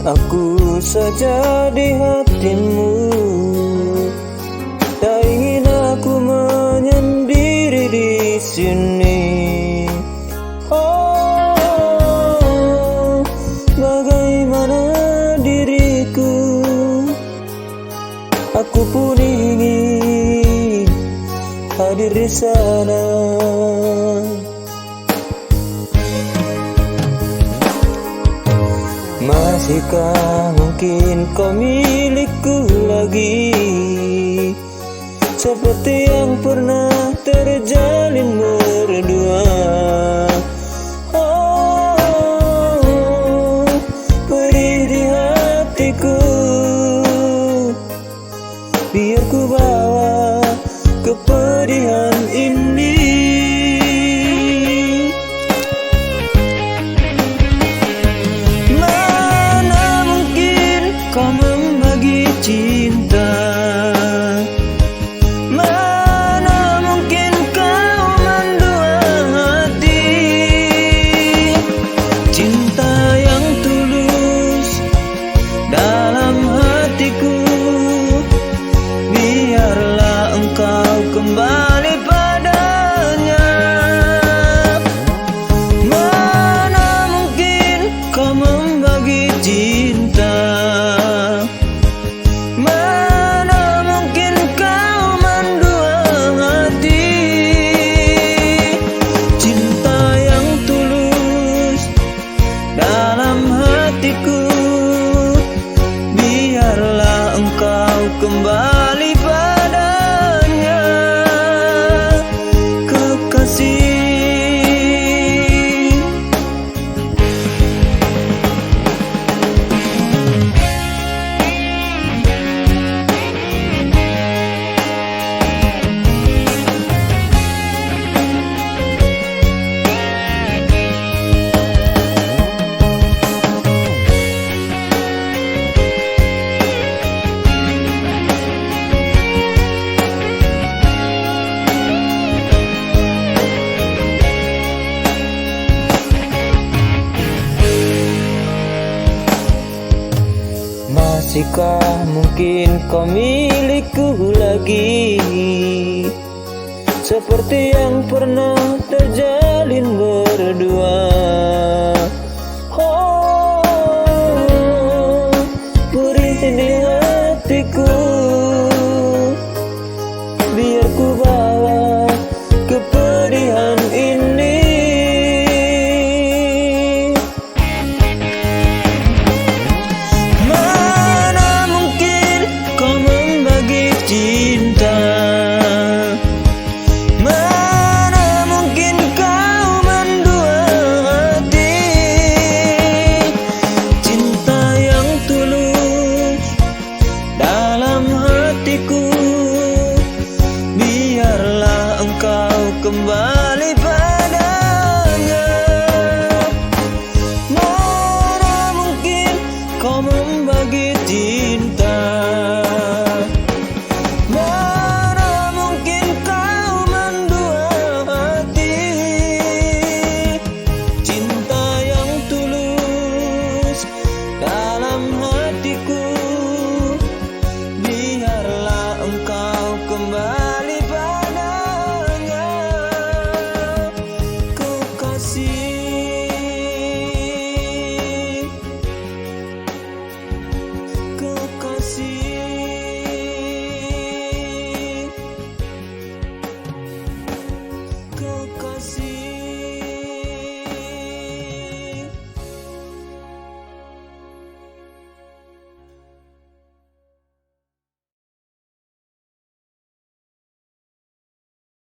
Aku saja di hatimu, tak ingin aku menyendiri di sini. Oh, bagaimana diriku? Aku pun ingin hadir di sana. Masihkah mungkin kau milikku lagi, seperti yang pernah terjalin berdua? Oh, perih di hatiku, biar ku bawa kepedihan ini. Kau membagi cinta, mana mungkin kau mendua hati. Cinta yang tulus dalam hatiku, biarlah engkau kembali padanya. Mana mungkin kau membagi cinta, biarlah engkau kembali padanya, kekasih. Masihkah mungkin kau milikku lagi, seperti yang pernah